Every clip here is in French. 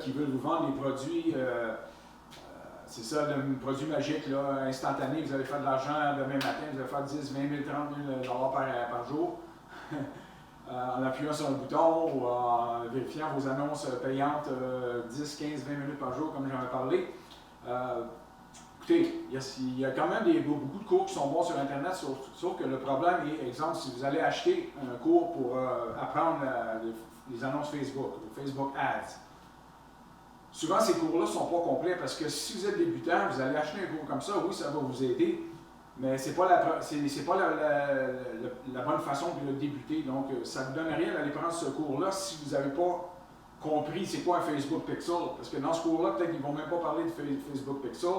qui veulent vous vendre des produits, c'est ça, le produit magique, là, instantané, vous allez faire de l'argent demain matin, vous allez faire 10, 20 000, 30 000 par jour, en appuyant sur un bouton ou en vérifiant vos annonces payantes 10, 15, 20 minutes par jour, comme j'en ai parlé. Écoutez, il y a quand même beaucoup de cours qui sont bons sur Internet, sauf que le problème est, exemple, si vous allez acheter un cours pour apprendre les annonces Facebook, ou Facebook Ads, souvent ces cours-là ne sont pas complets parce que si vous êtes débutant, vous allez acheter un cours comme ça, oui, ça va vous aider, mais ce n'est pas, la bonne façon de débuter. Donc, ça ne vous donne rien d'aller prendre ce cours-là si vous n'avez pas compris c'est quoi un Facebook Pixel. Parce que dans ce cours-là, peut-être qu'ils ne vont même pas parler de Facebook Pixel.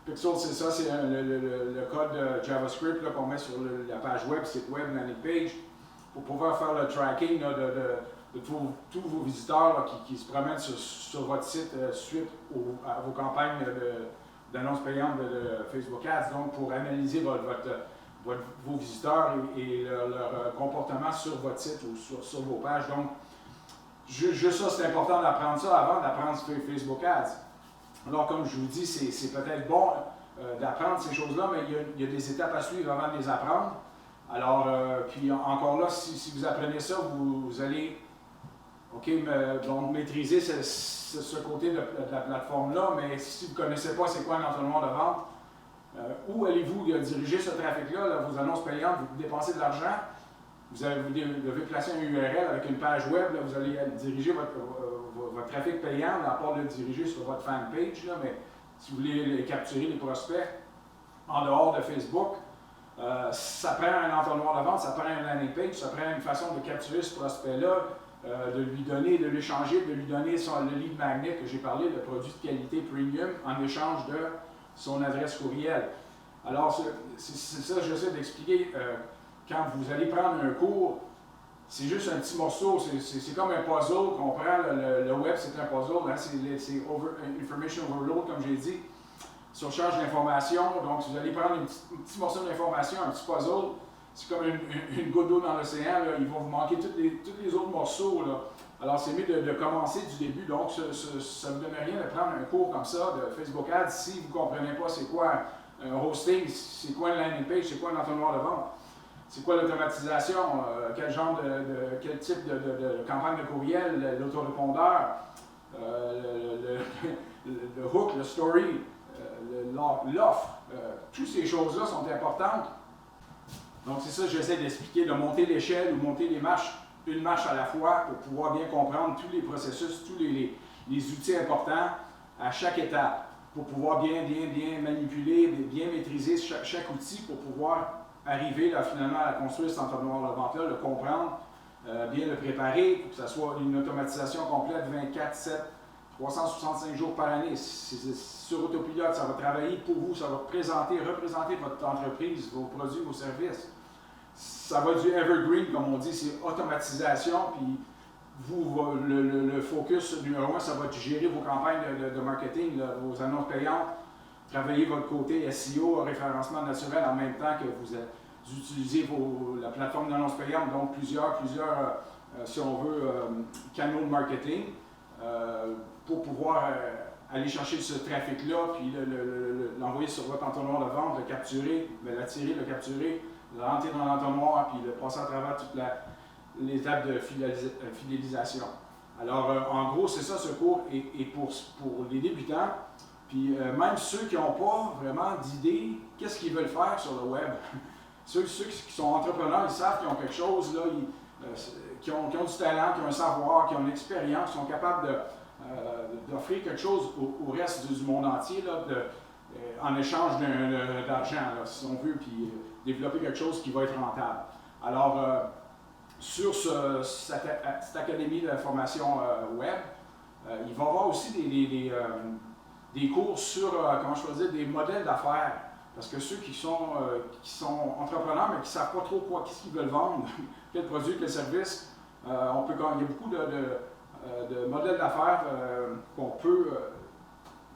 Pixel, c'est ça, c'est le code JavaScript qu'on met sur la page web, site web, landing page, pour pouvoir faire le tracking là, de tous vos visiteurs là, qui se promènent sur votre site suite à vos campagnes d'annonces payantes de Facebook Ads. Donc, pour analyser vos visiteurs et leur comportement sur votre site ou sur vos pages. Donc, juste ça, c'est important d'apprendre ça avant d'apprendre Facebook Ads. Alors, comme je vous dis, c'est peut-être bon d'apprendre ces choses-là, mais il y a des étapes à suivre avant de les apprendre. Alors, puis encore là, si vous apprenez ça, vous allez donc maîtriser ce côté de la plateforme-là, mais si vous ne connaissez pas c'est quoi un entonnoir de vente, où allez-vous diriger ce trafic-là, là, vos annonces payantes, vous dépensez de l'argent, vous devez placer un URL avec une page web, là, vous allez diriger votre trafic payant, à part le diriger sur votre fanpage, là, mais si vous voulez capturer les prospects en dehors de Facebook, ça prend un entonnoir de vente, ça prend un landing page, ça prend une façon de capturer ce prospect-là, de lui donner, de l'échanger, de lui donner le lead magnet que j'ai parlé, le produit de qualité premium, en échange de son adresse courriel. Alors, c'est ça que j'essaie d'expliquer. Quand vous allez prendre un cours, c'est juste un petit morceau, c'est comme un puzzle qu'on prend, le web c'est un puzzle, hein, c'est information overload comme j'ai dit, surcharge d'informations, donc si vous allez prendre un petit morceau d'information, un petit puzzle, c'est comme une goutte d'eau dans l'océan, ils vont vous manquer tous les autres morceaux. Là. Alors c'est mieux de commencer du début, donc ça ne vous donne rien de prendre un cours comme ça de Facebook Ads si vous ne comprenez pas c'est quoi un hosting, c'est quoi une landing page, c'est quoi un entonnoir de vente. C'est quoi l'automatisation, quel type de campagne de courriel, l'autorépondeur, le hook, le story, l'offre. Toutes ces choses-là sont importantes. Donc c'est ça que j'essaie d'expliquer, de monter l'échelle ou monter les marches, une marche à la fois pour pouvoir bien comprendre tous les processus, tous les outils importants à chaque étape, pour pouvoir bien manipuler, bien maîtriser chaque outil pour pouvoir arriver là, finalement à construire cet entonnoir de vente-là, le comprendre, bien le préparer pour que ça soit une automatisation complète 24/7, 365 jours par année. C'est sur autopilote, ça va travailler pour vous, ça va représenter votre entreprise, vos produits, vos services. Ça va du evergreen, comme on dit, c'est automatisation, puis vous, le focus numéro 1, ça va gérer vos campagnes de marketing, là, vos annonces payantes, travailler votre côté SEO, référencement naturel, en même temps que vous utilisez la plateforme d'annonces payantes, donc plusieurs si on veut, canaux de marketing pour pouvoir aller chercher ce trafic-là, puis l'envoyer sur votre entonnoir de vente, le capturer, l'attirer, le capturer, le rentrer dans l'entonnoir, puis le passer à travers toute l'étape de fidélisation. Alors, en gros, c'est ça ce cours, et pour les débutants, puis même ceux qui n'ont pas vraiment d'idée, qu'est-ce qu'ils veulent faire sur le web. Ceux qui sont entrepreneurs, ils savent qu'ils ont quelque chose, là, qui ont du talent, qui ont un savoir, qui ont une expérience, qui sont capables d'offrir quelque chose au reste du monde entier, là, en échange d'argent, si on veut, puis développer quelque chose qui va être rentable. Alors, sur cette académie de formation web, il va y avoir aussi des cours sur, comment je peux dire, des modèles d'affaires. Parce que ceux qui sont entrepreneurs, mais qui ne savent pas trop qu'est-ce qu'ils veulent vendre, quel produit, quel service, il y a beaucoup de modèles d'affaires qu'on peut,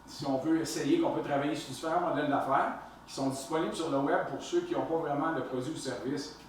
si on veut essayer, qu'on peut travailler sur différents modèles d'affaires qui sont disponibles sur le web pour ceux qui n'ont pas vraiment de produits ou services.